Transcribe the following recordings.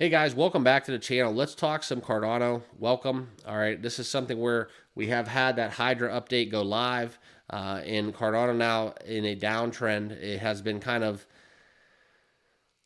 Hey guys, welcome back to the channel. Let's talk some Cardano. Welcome. All right, this is something where we have had that Hydra update go live in Cardano now in a downtrend. It has been kind of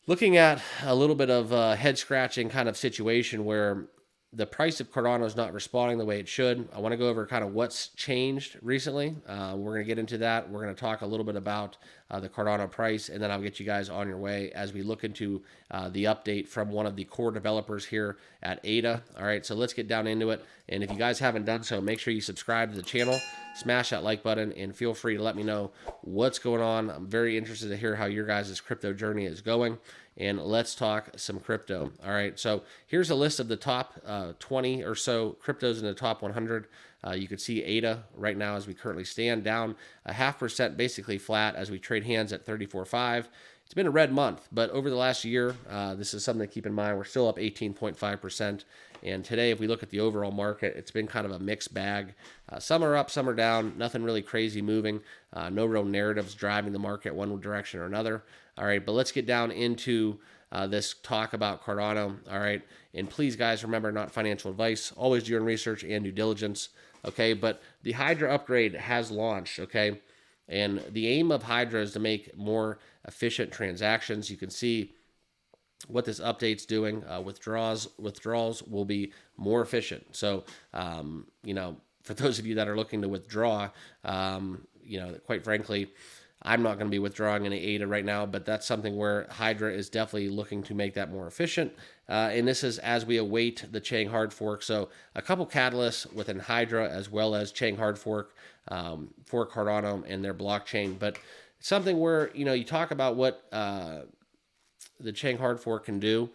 looking at a little bit of a head scratching kind of situation where the price of Cardano is not responding the way it should. I want to go over kind of what's changed recently. We're going to get into that. We're going to talk a little bit about the Cardano price, and then I'll get you guys on your way as we look into the update from one of the core developers here at ADA. All right, so let's get down into it. And if you guys haven't done so, make sure you subscribe to the channel, smash that like button, and feel free to let me know what's going on. I'm very interested to hear how your guys' crypto journey is going. And let's talk some crypto. All right, so here's a list of the top 20 or so cryptos in the top 100. You can see ADA right now as we currently stand down a 0.5%, basically flat as we trade hands at 34.5. It's been a red month, but over the last year, this is something to keep in mind. We're still up 18.5%. And today, if we look at the overall market, it's been kind of a mixed bag. Some are up, some are down. Nothing really crazy moving. No real narratives driving the market one direction or another. All right, but let's get down into this talk about Cardano. All right, and please, guys, remember, not financial advice. Always do your own research and due diligence. Okay, but the Hydra upgrade has launched. Okay, and the aim of Hydra is to make more efficient transactions. You can see what this update's doing. Withdrawals will be more efficient. So, for those of you that are looking to withdraw, quite frankly, I'm not going to be withdrawing any ADA right now, but that's something where Hydra is definitely looking to make that more efficient. And this is as we await the Chang Hard Fork. So a couple catalysts within Hydra as well as Chang Hard Fork for Cardano and their blockchain. But something where, you talk about what the Chang Hard Fork can do.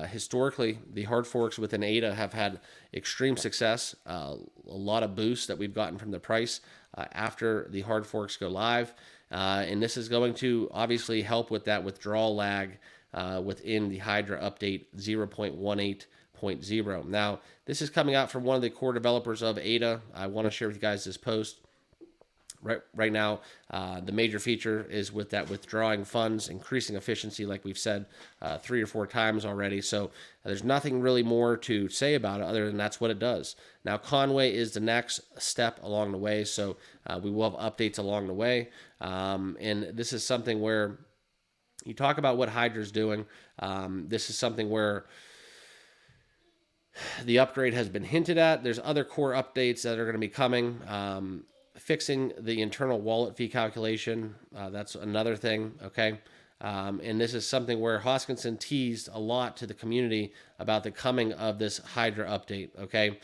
Historically, the hard forks within ADA have had extreme success. A lot of boosts that we've gotten from the price after the hard forks go live. And this is going to obviously help with that withdrawal lag within the Hydra update 0.18.0. Now, this is coming out from one of the core developers of ADA. I want to share with you guys this post. Right now, the major feature is with that withdrawing funds, increasing efficiency, like we've said 3 or 4 times already. So there's nothing really more to say about it other than that's what it does. Now, Conway is the next step along the way. So we will have updates along the way. And this is something where you talk about what Hydra's doing. This is something where the upgrade has been hinted at. There's other core updates that are going to be coming. Fixing the internal wallet fee calculation, that's another thing, okay? And this is something where Hoskinson teased a lot to the community about the coming of this Hydra update, okay?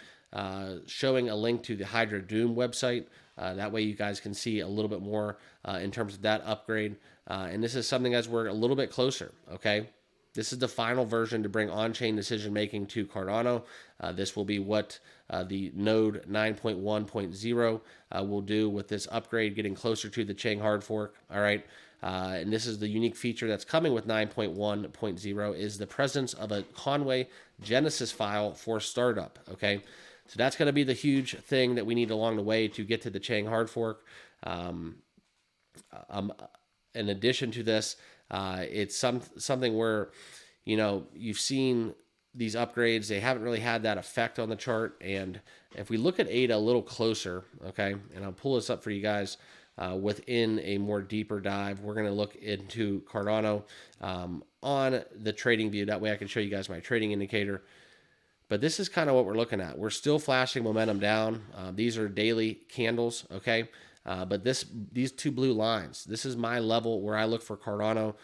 Showing a link to the Hydra Doom website. That way you guys can see a little bit more in terms of that upgrade. And this is something as we're a little bit closer, okay? This is the final version to bring on-chain decision-making to Cardano. This will be what the node 9.1.0 will do with this upgrade, getting closer to the Chang Hard Fork. All right. And this is the unique feature that's coming with 9.1.0 is the presence of a Conway Genesis file for startup. Okay. So that's going to be the huge thing that we need along the way to get to the Chang Hard Fork. In addition to this, it's something where, you've seen these upgrades. They haven't really had that effect on the chart. And if we look at ADA a little closer, okay, and I'll pull this up for you guys within a more deeper dive, we're going to look into Cardano on the trading view. That way I can show you guys my trading indicator. But this is kind of what we're looking at. We're still flashing momentum down. These are daily candles, okay? But these 2 blue lines, this is my level where I look for Cardano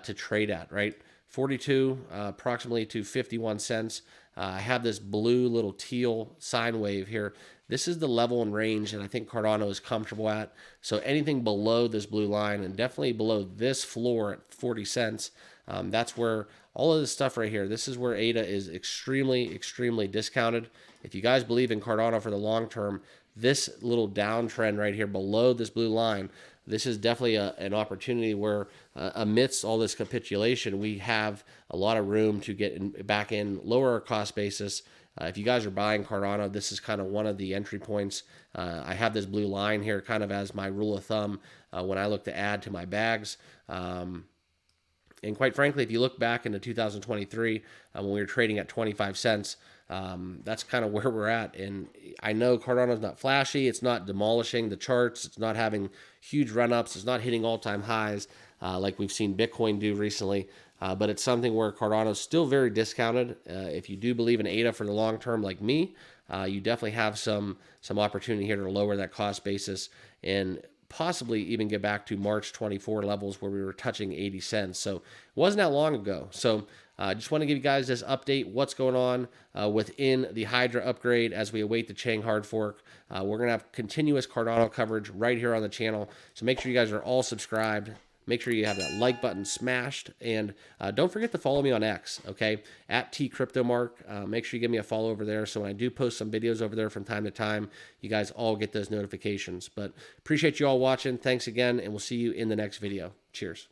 to trade at, right? 42 approximately to 51 cents. I have this blue little teal sine wave here. This is the level and range that I think Cardano is comfortable at. So anything below this blue line and definitely below this floor at 40 cents, that's where all of this stuff right here, this is where ADA is extremely, extremely discounted. If you guys believe in Cardano for the long term, this little downtrend right here below this blue line, this is definitely an opportunity where amidst all this capitulation, we have a lot of room to get back in, lower our cost basis. If you guys are buying Cardano, this is kind of one of the entry points. I have this blue line here kind of as my rule of thumb when I look to add to my bags. And quite frankly, if you look back into 2023, when we were trading at 25 cents, that's kind of where we're at. And I know Cardano's not flashy. It's not demolishing the charts. It's not having huge run-ups. It's not hitting all-time highs like we've seen Bitcoin do recently. But it's something where Cardano's still very discounted. If you do believe in ADA for the long term like me, you definitely have some opportunity here to lower that cost basis and possibly even get back to March 24 levels where we were touching 80 cents. So it wasn't that long ago. So I just want to give you guys this update, what's going on within the Hydra upgrade as we await the Chang Hard Fork. We're going to have continuous Cardano coverage right here on the channel. So make sure you guys are all subscribed. Make sure you have that like button smashed. And don't forget to follow me on X, okay? At TCryptoMark. Make sure you give me a follow over there. So when I do post some videos over there from time to time, you guys all get those notifications. But appreciate you all watching. Thanks again, and we'll see you in the next video. Cheers.